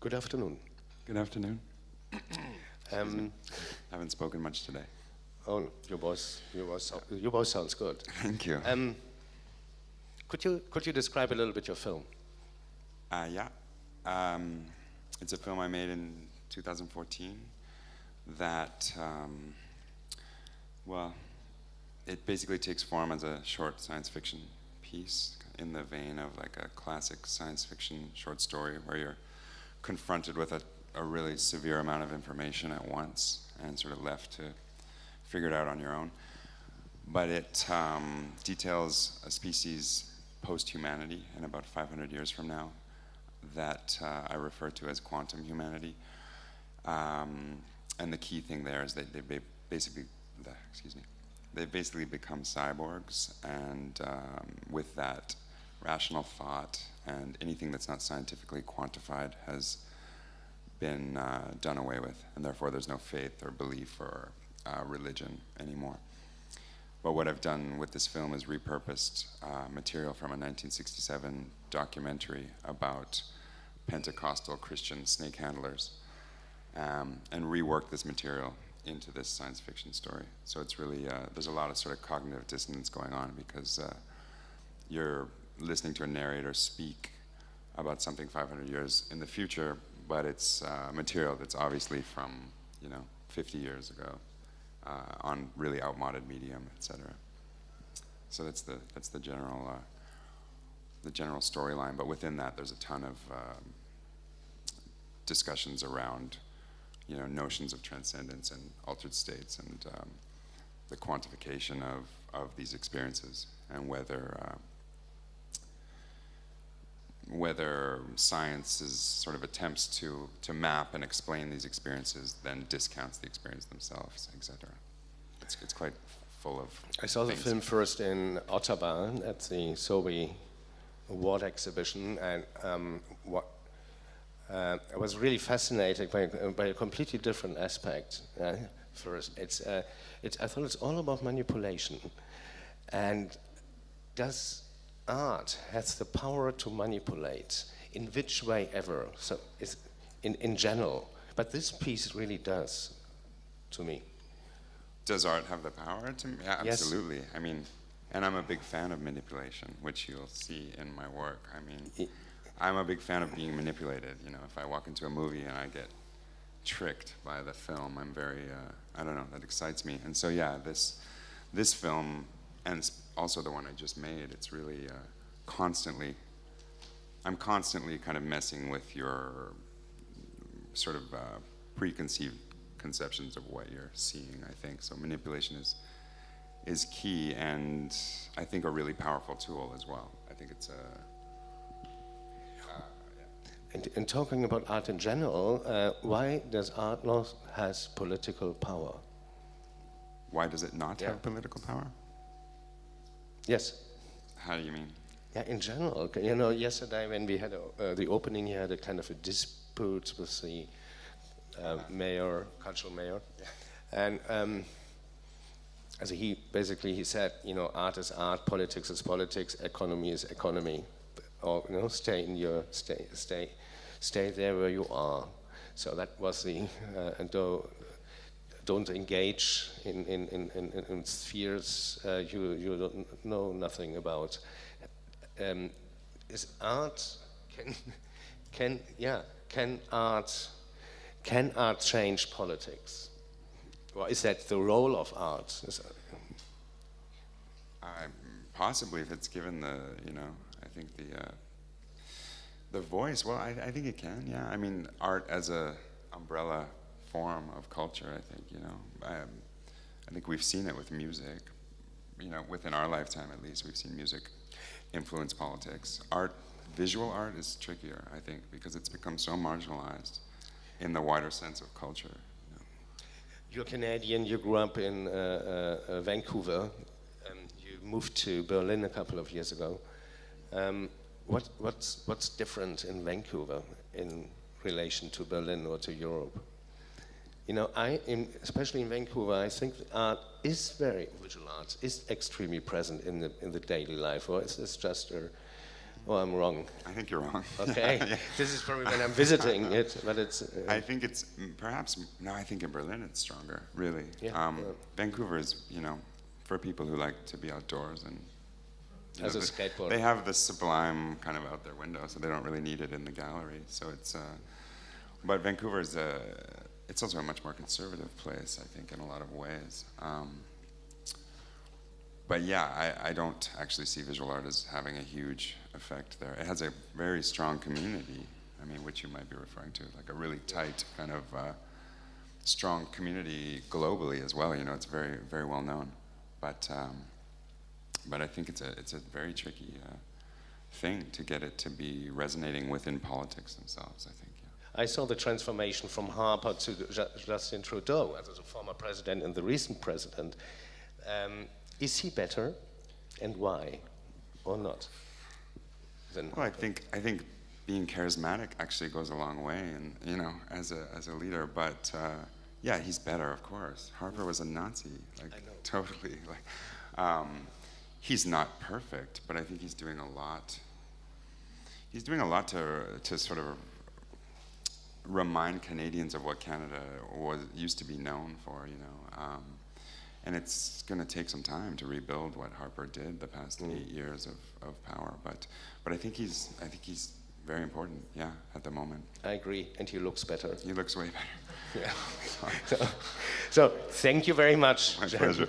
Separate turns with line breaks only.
Good afternoon.
Good afternoon.
Um,
Haven't spoken much today.
oh, your voice sounds good.
Thank you.
Could you describe a little bit your film?
Yeah. It's a film I made in 2014 that, well, it basically takes form as a short science fiction piece in the vein of like a classic science fiction short story where you're confronted with a really severe amount of information at once and sort of left to figure it out on your own. But it details a species post-humanity in about 500 years from now that I refer to as quantum humanity. And the key thing there is that they've basically become cyborgs, and with that, rational thought and anything that's not scientifically quantified has been done away with, and therefore there's no faith or belief or religion anymore. But what I've done with this film is repurposed material from a 1967 documentary about Pentecostal Christian snake handlers, and reworked this material into this science fiction story. So it's really, there's a lot of sort of cognitive dissonance going on because you're listening to a narrator speak about something 500 years in the future, but it's material that's obviously from, 50 years ago on really outmoded medium, etc. So that's the general storyline. But within that, there's a ton of discussions around, notions of transcendence and altered states and the quantification of these experiences, and whether science's sort of attempts to map and explain these experiences then discounts the experience themselves, etc. It's quite full of
I saw
things.
the film first in Ottawa at the Sobe Award exhibition, and I was really fascinated by a completely different aspect. First, I thought it's all about manipulation, and does art has the power to manipulate in which way ever? So it's in general, but this piece really does, to me.
Does art have the power to? Yeah,
Yes.
absolutely. I mean, and I'm a big fan of manipulation, which you'll see in my work. I mean, I'm a big fan of being manipulated. If I walk into a movie and I get tricked by the film, I'm very, I don't know, that excites me. And so, yeah, this film, and it's also the one I just made, it's really I'm constantly kind of messing with your sort of preconceived conceptions of what you're seeing, I think. So manipulation is key, and I think a really powerful tool as well. I think it's
And talking about art in general, why does art not has political power?
Why does it not have political power?
Yes.
How do you mean?
Yeah, in general. Yesterday when we had the opening, you had a kind of a dispute with the mayor, cultural mayor, and he said, art is art, politics is politics, economy is economy. Or stay there where you are. So that was the don't engage in spheres you don't know nothing about. Is art can art change politics? Or is that the role of art?
Possibly, if it's given the I think the voice. Well, I think it can. Yeah, I mean, art as a umbrella form of culture. I think I think we've seen it with music. Within our lifetime, at least, we've seen music influence politics. Visual art is trickier, I think, because it's become so marginalized in the wider sense of culture.
You're Canadian. You grew up in Vancouver. You moved to Berlin a couple of years ago. What's different in Vancouver in relation to Berlin or to Europe? Especially in Vancouver, I think visual art is extremely present in the daily life, or is this just or I'm wrong?
I think you're wrong.
Okay,
Yeah.
this is probably when I'm visiting it, but it's...
I think it's perhaps, no, I think in Berlin it's stronger, really.
Yeah.
Vancouver is, you know, for people who like to be outdoors and...
As a skateboarder.
They have the sublime kind of out their window, so they don't really need it in the gallery. So it's, but Vancouver is it's also a much more conservative place, I think, in a lot of ways. But yeah, I don't actually see visual art as having a huge effect there. It has a very strong community, I mean, which you might be referring to, like a really tight kind of strong community globally as well. You know, it's very, very well known. But I think it's a very tricky thing to get it to be resonating within politics themselves, I think. Yeah.
I saw the transformation from Harper to Justin Trudeau as a former president and the recent president. Is he better, and why, or not?
Well, I think being charismatic actually goes a long way, and you know, as a leader. But yeah, he's better, of course. Harper was a Nazi, like totally. Like, he's not perfect, but I think he's doing a lot. He's doing a lot to sort of remind Canadians of what Canada used to be known for, you know. And it's going to take some time to rebuild what Harper did the past 8 years of power. But I think he's very important, yeah, at the moment.
I agree, and he looks better.
He looks way better.
Yeah. So thank you very much.
My pleasure.